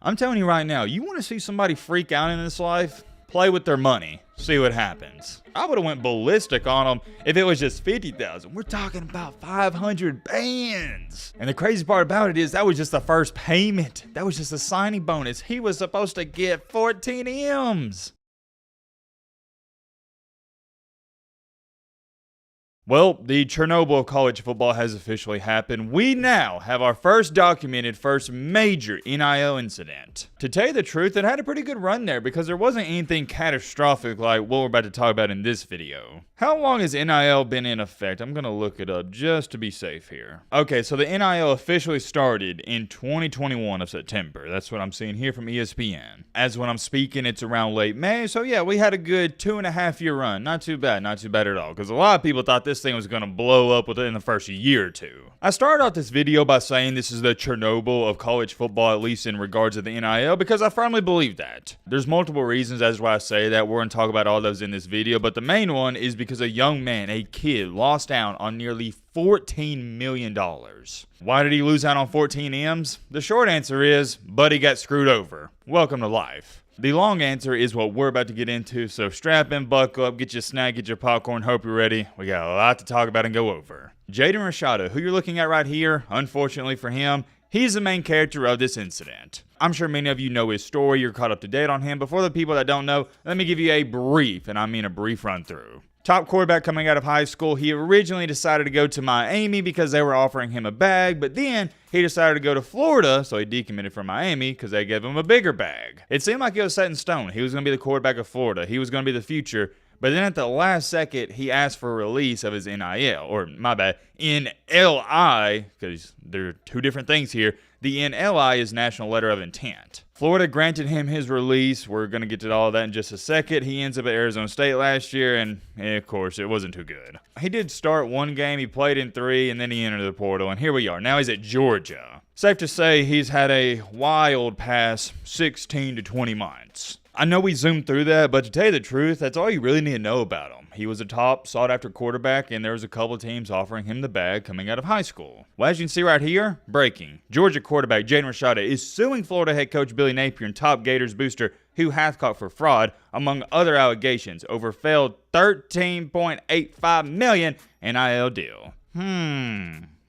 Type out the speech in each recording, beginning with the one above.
I'm telling you right now, you want to see somebody freak out in this life? Play with their money. See what happens. I would have went ballistic on them if it was just 50,000. We're talking about 500 bands. And the crazy part about it is that was just the first payment. That was just a signing bonus. He was supposed to get 14 M's. Well, the Chernobyl of college football has officially happened. We now have our first major NIL incident. To tell you the truth, it had a pretty good run there because there wasn't anything catastrophic like what we're about to talk about in this video. How long has NIL been in effect? I'm going to look it up just to be safe here. Okay, so the NIL officially started in 2021 of September. That's what I'm seeing here from ESPN. As when I'm speaking, it's around late May. So yeah, we had a good 2.5-year run. Not too bad at all. Because a lot of people thought this thing was going to blow up within the first year or two. I started off this video by saying this is the Chernobyl of college football, at least in regards to the NIL, because I firmly believe that. There's multiple reasons as why I say that. We're going to talk about all those in this video, but the main one is because a young man, a kid, lost out on nearly $14 million. Why did he lose out on 14 M's? The short answer is, buddy got screwed over. Welcome to life. The long answer is what we're about to get into, so strap in, buckle up, get your snack, get your popcorn, hope you're ready. We got a lot to talk about and go over. Jaden Rashada, who you're looking at right here, unfortunately for him, he's the main character of this incident. I'm sure many of you know his story, you're caught up to date on him, but for the people that don't know, let me give you a brief, and I mean a brief run through. Top quarterback coming out of high school, he originally decided to go to Miami because they were offering him a bag, but then he decided to go to Florida, so he decommitted from Miami because they gave him a bigger bag. It seemed like it was set in stone. He was going to be the quarterback of Florida. He was going to be the future, but then at the last second, he asked for a release of his NIL, or my bad, NLI, because there are two different things here. The NLI is National Letter of Intent. Florida granted him his release. We're going to get to all of that in just a second. He ends up at Arizona State last year, and of course, it wasn't too good. He did start one game, he played in 3, and then he entered the portal, and here we are. Now he's at Georgia. Safe to say he's had a wild past 16 to 20 months. I know we zoomed through that, but to tell you the truth, that's all you really need to know about him. He was a top, sought-after quarterback, and there was a couple of teams offering him the bag coming out of high school. Well, as you can see right here, breaking. Georgia quarterback Jaden Rashada is suing Florida head coach Billy Napier and top Gators booster Hugh Hathcock for fraud, among other allegations, over failed $13.85 million NIL deal.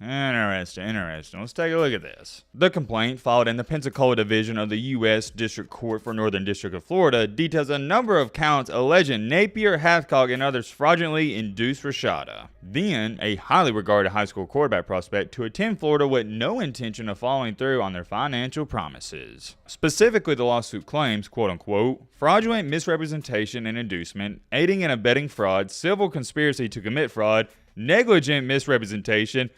Interesting. Let's take a look at this. The complaint, filed in the Pensacola Division of the U.S. District Court for Northern District of Florida, details a number of counts alleging Napier, Hathcock, and others fraudulently induced Rashada, then a highly regarded high school quarterback prospect, to attend Florida with no intention of following through on their financial promises. Specifically, the lawsuit claims, quote-unquote, fraudulent misrepresentation and inducement, aiding and abetting fraud, civil conspiracy to commit fraud, negligent misrepresentation,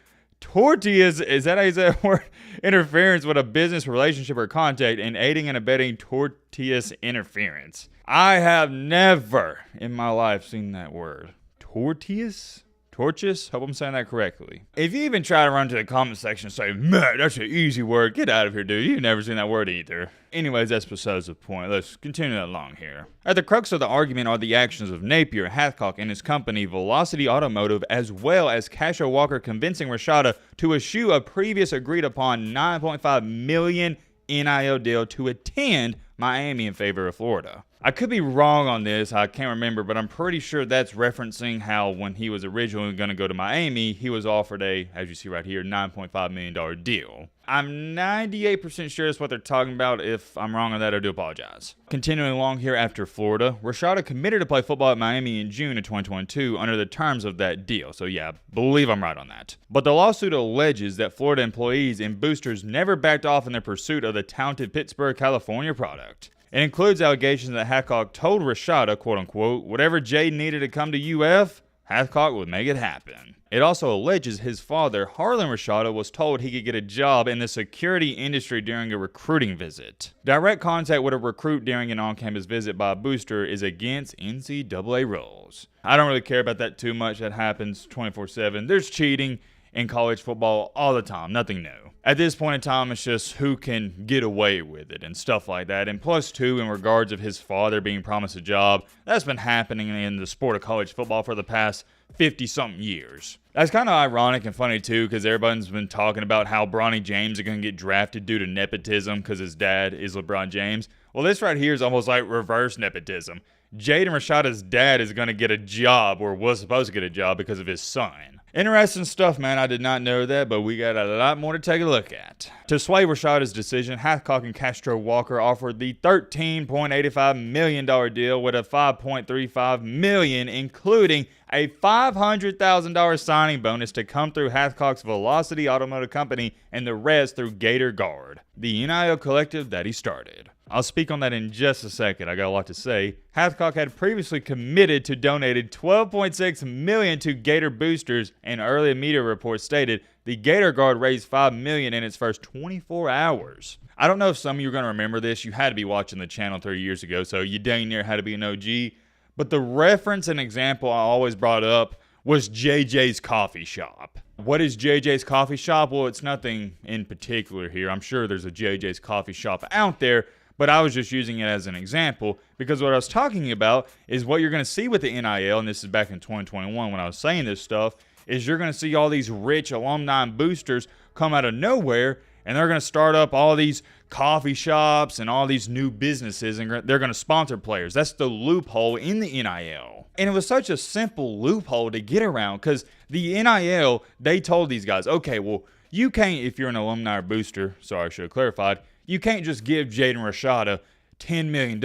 tortious, is that how you say that word? Interference with a business relationship or contact, and aiding and abetting tortious interference. I have never in my life seen that word. Tortious? Tortious? Hope I'm saying that correctly. If you even try to run to the comment section and say, man, that's an easy word, get out of here, dude. You've never seen that word either. Anyways, that's besides the point. Let's continue along here. At the crux of the argument are the actions of Napier, Hathcock, and his company, Velocity Automotive, as well as Casho Walker convincing Rashada to eschew a previous agreed-upon $9.5 million NIL deal to attend Miami in favor of Florida. I could be wrong on this, I can't remember, but I'm pretty sure that's referencing how when he was originally going to go to Miami, he was offered a, as you see right here, $9.5 million deal. I'm 98% sure that's what they're talking about. If I'm wrong on that, I do apologize. Continuing along here after Florida, Rashada committed to play football at Miami in June of 2022 under the terms of that deal. So yeah, believe I'm right on that. But the lawsuit alleges that Florida employees and boosters never backed off in their pursuit of the talented Pittsburgh, California product. It includes allegations that Hathcock told Rashada, quote-unquote, whatever Jaden needed to come to UF, Hathcock would make it happen. It also alleges his father, Harlan Rashada, was told he could get a job in the security industry during a recruiting visit. Direct contact with a recruit during an on-campus visit by a booster is against NCAA rules. I don't really care about that too much. That happens 24/7. There's cheating in college football all the time. Nothing new. At this point in time, it's just who can get away with it and stuff like that. And plus, too, in regards of his father being promised a job, that's been happening in the sport of college football for the past 50-something years. That's kind of ironic and funny too, because everyone's been talking about how Bronny James is going to get drafted due to nepotism because his dad is LeBron James. Well, this right here is almost like reverse nepotism. Jaden Rashada's dad is going to get a job, or was supposed to get a job, because of his son. Interesting stuff, man. I did not know that, but we got a lot more to take a look at. To sway Rashada's decision, Hathcock and Castro Walker offered the $13.85 million deal with a $5.35 million, including a $500,000 signing bonus to come through Hathcock's Velocity Automotive Company and the rest through Gator Guard, the NIL collective that he started. I'll speak on that in just a second. I got a lot to say. Hathcock had previously committed to donating $12.6 million to Gator boosters, and early media reports stated the Gator Guard raised $5 million in its first 24 hours. I don't know if some of you are going to remember this. You had to be watching the channel 3 years ago, so you dang near had to be an OG. But the reference and example I always brought up was JJ's Coffee Shop. What is JJ's Coffee Shop? Well, it's nothing in particular here. I'm sure there's a JJ's Coffee Shop out there, but I was just using it as an example because what I was talking about is what you're going to see with the NIL, and this is back in 2021 when I was saying this stuff, is you're going to see all these rich alumni boosters come out of nowhere, and they're going to start up all these coffee shops and all these new businesses, and they're going to sponsor players. That's the loophole in the NIL. And it was such a simple loophole to get around because the NIL, they told these guys, okay, well, you can't, if you're an alumni or booster, sorry, I should have clarified, you can't just give Jaden Rashada $10 million.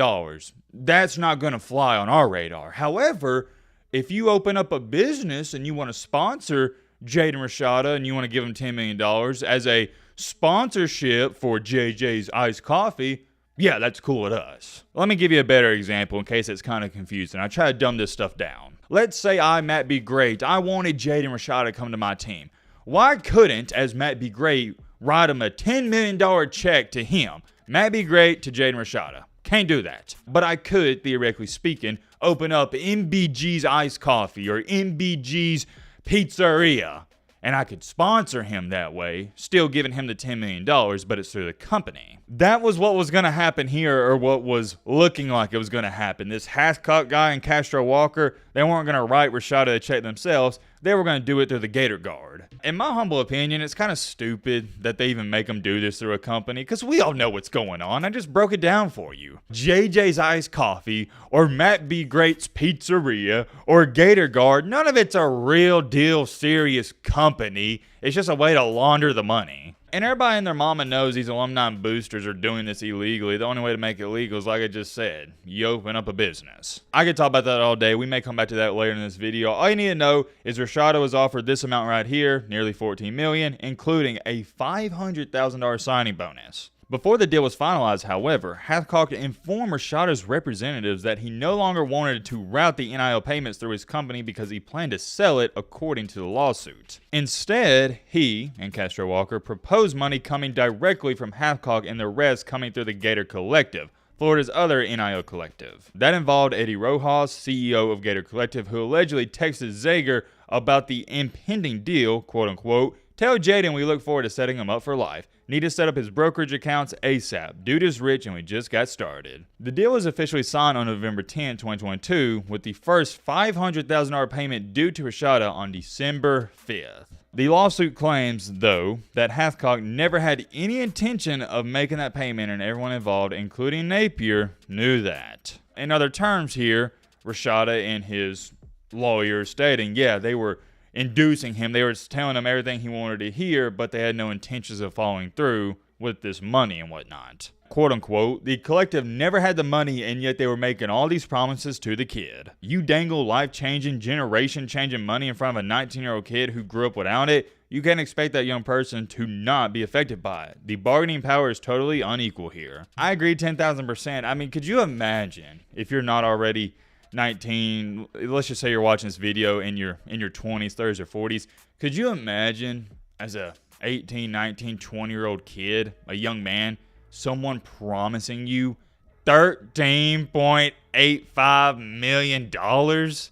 That's not going to fly on our radar. However, if you open up a business and you want to sponsor Jaden Rashada and you want to give him $10 million as a sponsorship for JJ's Iced Coffee, yeah, that's cool with us. Let me give you a better example in case it's kind of confusing. I try to dumb this stuff down. Let's say I, Matt B. Great, I wanted Jaden Rashada to come to my team. Why couldn't, as Matt B. Great, write him a $10 million check to him, Matt B. Great, to Jaden Rashada? Can't do that. But I could, theoretically speaking, open up MBG's Iced Coffee or MBG's Pizzeria, and I could sponsor him that way, still giving him the $10 million, but it's through the company. That was what was going to happen here, or what was looking like it was going to happen. This Hathcock guy and Castro Walker, they weren't going to write Rashada a check themselves. They were going to do it through the Gator Guard. In my humble opinion, it's kind of stupid that they even make them do this through a company, because we all know what's going on. I just broke it down for you. JJ's Iced Coffee, or Matt B. Great's Pizzeria, or Gator Guard, none of it's a real deal serious company. It's just a way to launder the money. And everybody and their mama knows these alumni boosters are doing this illegally. The only way to make it legal is, like I just said, you open up a business. I could talk about that all day. We may come back to that later in this video. All you need to know is Rashada was offered this amount right here, nearly $14 million, including a $500,000 signing bonus. Before the deal was finalized, however, Hathcock informed Rashada's representatives that he no longer wanted to route the NIL payments through his company because he planned to sell it according to the lawsuit. Instead, he and Castro Walker proposed money coming directly from Hathcock and the rest coming through the Gator Collective, Florida's other NIL collective. That involved Eddie Rojas, CEO of Gator Collective, who allegedly texted Zager about the impending deal, quote unquote, "Tell Jaden we look forward to setting him up for life. Need to set up his brokerage accounts ASAP. Dude is rich and we just got started." The deal was officially signed on November 10, 2022, with the first $500,000 payment due to Rashada on December 5th. The lawsuit claims, though, that Hathcock never had any intention of making that payment, and everyone involved, including Napier, knew that. In other terms here, Rashada and his lawyer stating, yeah, they were inducing him. They were telling him everything he wanted to hear, but they had no intentions of following through with this money and whatnot. Quote unquote, the collective never had the money, and yet they were making all these promises to the kid. You dangle life-changing, generation-changing money in front of a 19-year-old kid who grew up without it, you can't expect that young person to not be affected by it. The bargaining power is totally unequal here. I agree 10,000%. I mean, could you imagine if you're not already 19, let's just say you're watching this video in your 20s, 30s, or 40s. Could you imagine as a 18, 19, 20-year-old kid, a young man, someone promising you $13.85 million?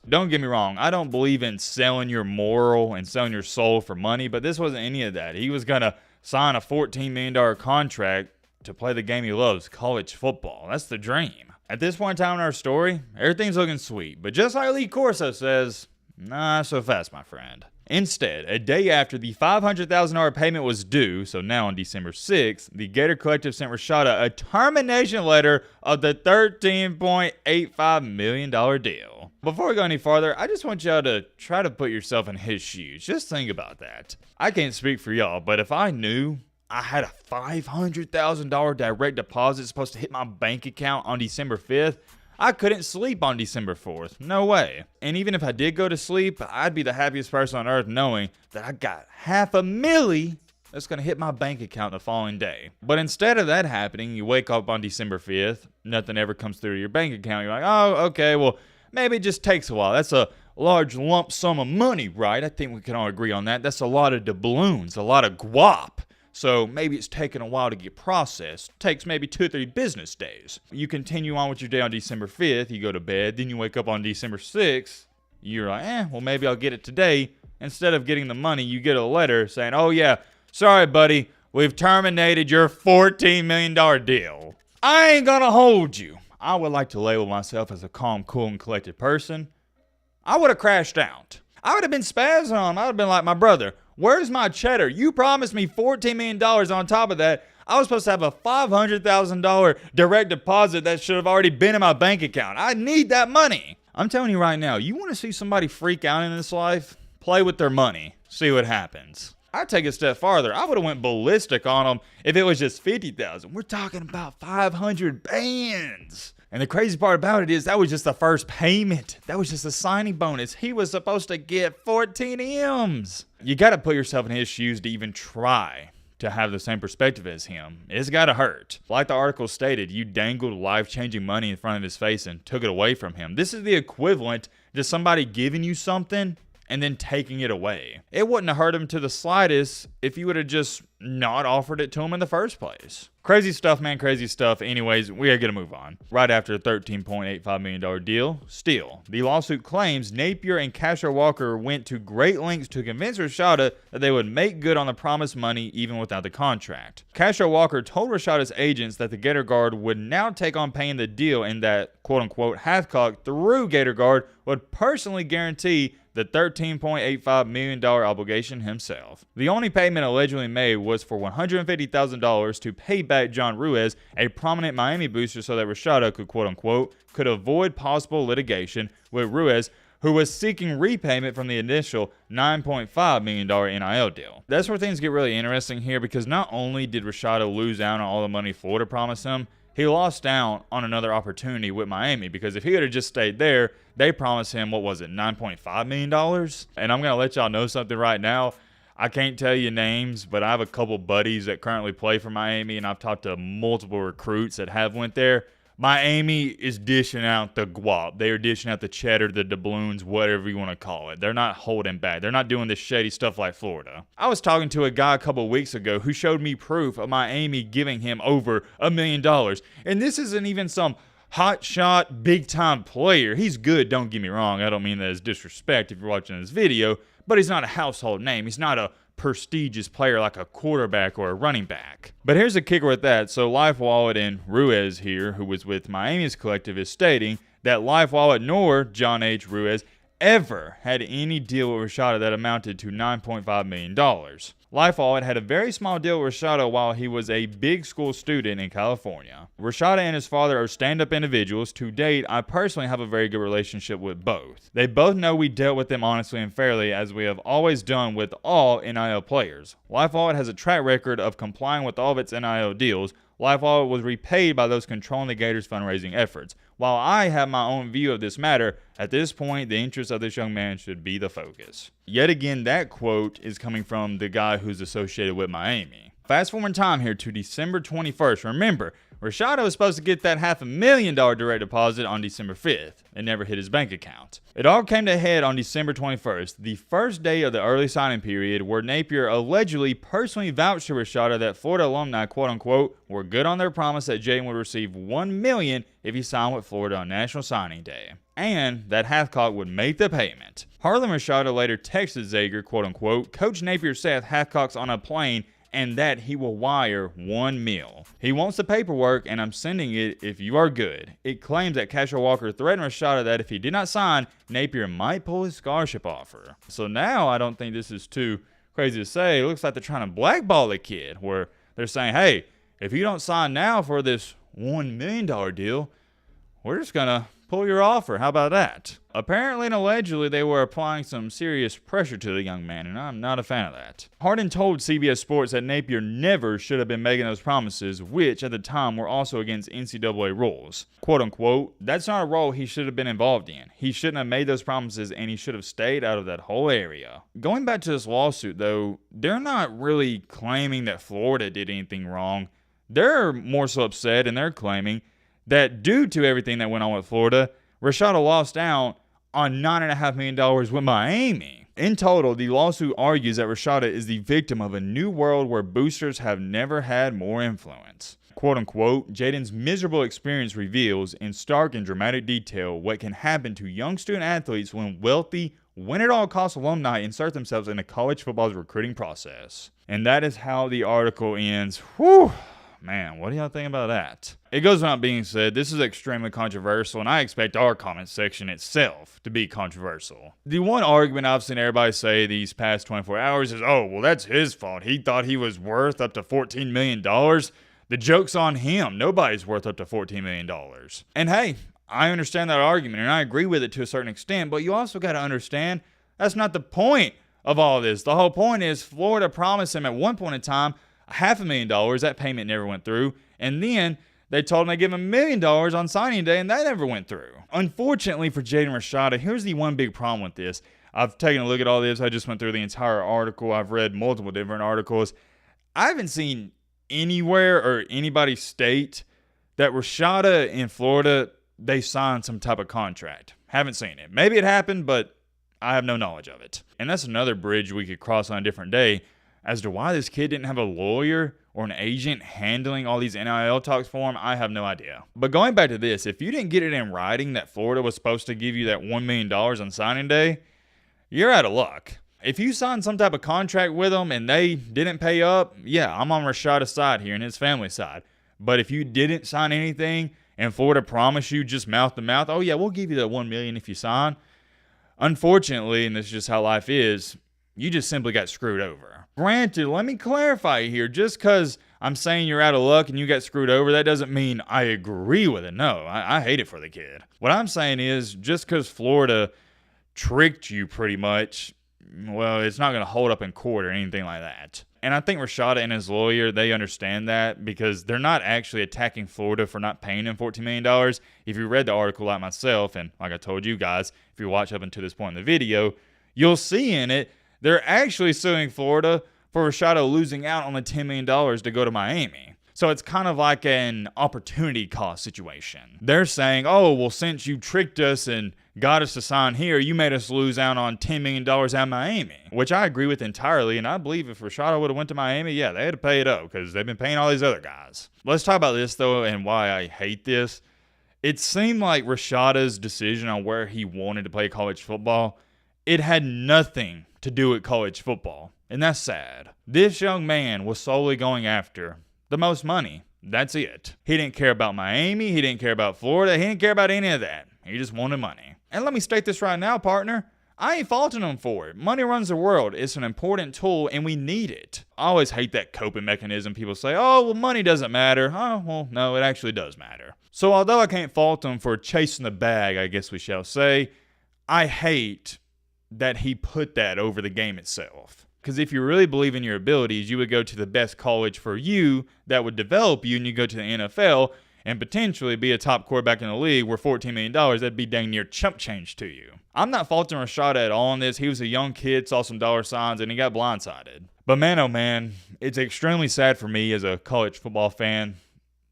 Don't get me wrong, I don't believe in selling your moral and selling your soul for money, but this wasn't any of that. He was going to sign a $14 million contract to play the game he loves, college football. That's the dream. At this point in time in our story, everything's looking sweet. But just like Lee Corso says, Not so fast, my friend. Instead, a day after the $500,000 payment was due, so now on December 6th, the Gator Collective sent Rashada a termination letter of the $13.85 million deal. Before we go any farther, I just want y'all to try to put yourself in his shoes. Just think about that. I can't speak for y'all, but if I knew I had a $500,000 direct deposit supposed to hit my bank account on December 5th, I couldn't sleep on December 4th. No way. And even if I did go to sleep, I'd be the happiest person on earth knowing that I got $500,000 that's going to hit my bank account the following day. But instead of that happening, you wake up on December 5th, nothing ever comes through your bank account. You're like, oh, okay, well, maybe it just takes a while. That's a large lump sum of money, right? I think we can all agree on that. That's a lot of doubloons, a lot of guap. So maybe it's taking a while to get processed. Takes maybe 2 or 3 business days. You continue on with your day on December 5th. You go to bed. Then you wake up on December 6th. You're like, well, maybe I'll get it today. Instead of getting the money, you get a letter saying, oh, yeah, sorry, buddy. We've terminated your $14 million deal. I ain't going to hold you. I would like to label myself as a calm, cool, and collected person. I would have crashed out. I would have been spazzing on him. I would have been like, my brother, where's my cheddar? You promised me $14 million on top of that. I was supposed to have a $500,000 direct deposit that should have already been in my bank account. I need that money. I'm telling you right now, you want to see somebody freak out in this life? Play with their money. See what happens. I'd take it a step farther. I would have went ballistic on them if it was just $50,000. We're talking about 500 bands. And the crazy part about it is that was just the first payment. That was just a signing bonus. He was supposed to get 14 M's. You got to put yourself in his shoes to even try to have the same perspective as him. It's got to hurt. Like the article stated, you dangled life-changing money in front of his face and took it away from him. This is the equivalent to somebody giving you something and then taking it away. It wouldn't have hurt him to the slightest if you would have just not offered it to him in the first place. Crazy stuff, man, crazy stuff. Anyways, we are going to move on. Right after the $13.85 million deal, still, the lawsuit claims Napier and Castro Walker went to great lengths to convince Rashada that they would make good on the promised money even without the contract. Castro Walker told Rashada's agents that the Gator Guard would now take on paying the deal and that, quote-unquote, Hathcock, through Gator Guard, would personally guarantee the $13.85 million obligation himself. The only payment allegedly made was for $150,000 to pay back John Ruiz, a prominent Miami booster, so that Rashada could, quote-unquote, could avoid possible litigation with Ruiz, who was seeking repayment from the initial $9.5 million NIL deal. That's where things get really interesting here, because not only did Rashada lose out on all the money Florida promised him, he lost out on another opportunity with Miami, because if he had just stayed there, they promised him, what was it, $9.5 million? And I'm going to let y'all know something right now. I can't tell you names, but I have a couple buddies that currently play for Miami, and I've talked to multiple recruits that have went there. Miami is dishing out the guap. They are dishing out the cheddar, the doubloons, whatever you want to call it. They're not holding back. They're not doing this shady stuff like Florida. I was talking to a guy a couple weeks ago who showed me proof of Miami giving him over $1 million. And this isn't even some hot shot, big time player. He's good, don't get me wrong. I don't mean that as disrespect if you're watching this video, but he's not a household name. He's not a prestigious player like a quarterback or a running back. But here's the kicker with that. So Life Wallet and Ruiz here, who was with Miami's collective, is stating that Life Wallet nor John H. Ruiz ever had any deal with Rashada that amounted to $9.5 million. Life Wallet had a very small deal with Rashada while he was a big school student in California. Rashada and his father are stand-up individuals. To date, I personally have a very good relationship with both. They both know we dealt with them honestly and fairly, as we have always done with all NIL players. Life Wallet has a track record of complying with all of its NIL deals. Life Wallet was repaid by those controlling the Gators' fundraising efforts. While I have my own view of this matter, at this point, the interests of this young man should be the focus. Yet again, that quote is coming from the guy who's associated with Miami. Fast forward time here to December 21st. Remember, Rashada was supposed to get that $500,000 direct deposit on December 5th. It never hit his bank account. It all came to a head on December 21st, the first day of the early signing period, where Napier allegedly personally vouched to Rashada that Florida alumni, quote-unquote, were good on their promise that Jaden would receive $1 million if he signed with Florida on National Signing Day, and that Hathcock would make the payment. Harlan Rashada later texted Zager, quote-unquote, Coach Napier said Hathcock's on a plane and that he will wire $1 million. He wants the paperwork, and I'm sending it if you are good. It claims that Cashel Walker threatened Rashada that if he did not sign, Napier might pull his scholarship offer. So now I don't think this is too crazy to say. It looks like they're trying to blackball the kid, where they're saying, hey, if you don't sign now for this $1 million deal, we're just going to pull your offer. How about that? Apparently and allegedly, they were applying some serious pressure to the young man, and I'm not a fan of that. Harden told CBS Sports that Napier never should have been making those promises, which at the time were also against NCAA rules. Quote unquote, that's not a role he should have been involved in. He shouldn't have made those promises, and he should have stayed out of that whole area. Going back to this lawsuit, though, they're not really claiming that Florida did anything wrong. They're more so upset, and they're claiming that due to everything that went on with Florida, Rashada lost out on $9.5 million with Miami. In total, the lawsuit argues that Rashada is the victim of a new world where boosters have never had more influence. Quote unquote, Jaden's miserable experience reveals in stark and dramatic detail what can happen to young student athletes when wealthy, win-at-all-cost alumni insert themselves into college football's recruiting process. And that is how the article ends. Whew. Man, what do y'all think about that? It goes without being said, this is extremely controversial, and I expect our comment section itself to be controversial. The one argument I've seen everybody say these past 24 hours is, oh, well, that's his fault. He thought he was worth up to $14 million. The joke's on him. Nobody's worth up to $14 million. And hey, I understand that argument, and I agree with it to a certain extent, but you also got to understand that's not the point of all this. The whole point is Florida promised him at one point in time $500,000, that payment never went through, and then they told him they give him $1 million on signing day, and that never went through. Unfortunately for Jaden Rashada, here's the one big problem with this. I've taken a look at all this. I just went through the entire article. I've read multiple different articles. I haven't seen anywhere or anybody state that Rashada in Florida, they signed some type of contract. Haven't seen it. Maybe it happened, but I have no knowledge of it. And that's another bridge we could cross on a different day as to why this kid didn't have a lawyer or an agent handling all these NIL talks for him. I have no idea. But going back to this, if you didn't get it in writing that Florida was supposed to give you that $1 million on signing day, you're out of luck. If you signed some type of contract with them and they didn't pay up, yeah, I'm on Rashada's side here and his family's side. But if you didn't sign anything and Florida promised you just mouth to mouth, oh yeah, we'll give you that $1 million if you sign, unfortunately, and this is just how life is, you just simply got screwed over. Granted, let me clarify here, just because I'm saying you're out of luck and you got screwed over, that doesn't mean I agree with it. No, I hate it for the kid. What I'm saying is, just because Florida tricked you pretty much, well, it's not going to hold up in court or anything like that. And I think Rashada and his lawyer, they understand that because they're not actually attacking Florida for not paying him $14 million. If you read the article like myself, and like I told you guys, if you watch up until this point in the video, you'll see in it, they're actually suing Florida for Rashada losing out on the $10 million to go to Miami. So it's kind of like an opportunity cost situation. They're saying, oh, well, since you tricked us and got us to sign here, you made us lose out on $10 million at Miami, which I agree with entirely. And I believe if Rashada would have went to Miami, yeah, they had to pay it up because they've been paying all these other guys. Let's talk about this, though, and why I hate this. It seemed like Rashada's decision on where he wanted to play college football, it had nothing to do with college football. And that's sad. This young man was solely going after the most money. That's it. He didn't care about Miami. He didn't care about Florida. He didn't care about any of that. He just wanted money. And let me state this right now, partner. I ain't faulting him for it. Money runs the world. It's an important tool, and we need it. I always hate that coping mechanism. People say, oh, well, money doesn't matter. Oh, well, no, it actually does matter. So although I can't fault him for chasing the bag, I guess we shall say, I hate that he put that over the game itself. Because if you really believe in your abilities, you would go to the best college for you that would develop you, and you go to the NFL and potentially be a top quarterback in the league where $14 million, that'd be dang near chump change to you. I'm not faulting Rashada at all on this. He was a young kid, saw some dollar signs, and he got blindsided. But man, oh man, it's extremely sad for me as a college football fan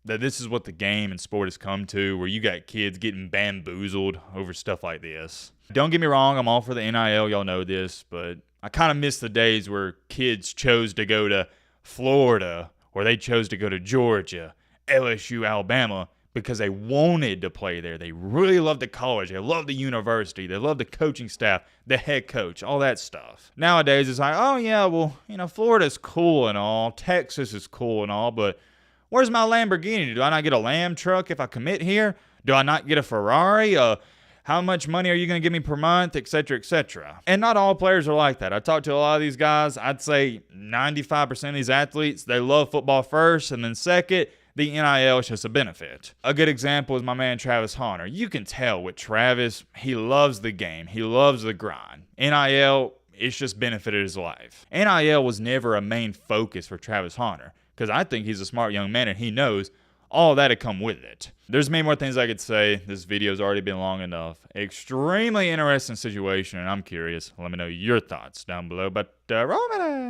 that this is what the game and sport has come to, where you got kids getting bamboozled over stuff like this. Don't get me wrong, I'm all for the NIL, y'all know this, but I kind of miss the days where kids chose to go to Florida or they chose to go to Georgia, LSU, Alabama because they wanted to play there. They really loved the college. They loved the university. They loved the coaching staff, the head coach, all that stuff. Nowadays, it's like, oh, yeah, well, Florida's cool and all. Texas is cool and all, but where's my Lamborghini? Do I not get a Lam truck if I commit here? Do I not get a Ferrari? How much money are you going to give me per month, etc., etc.? And not all players are like that. I talked to a lot of these guys. I'd say 95% of these athletes, they love football first, and then second, the NIL is just a benefit. A good example is my man Travis Hunter. You can tell with Travis, he loves the game. He loves the grind. NIL, it's just benefited his life. NIL was never a main focus for Travis Hunter because I think he's a smart young man and he knows all that had come with it. There's many more things I could say. This video's already been long enough. Extremely interesting situation, and I'm curious. Let me know your thoughts down below. But roll it.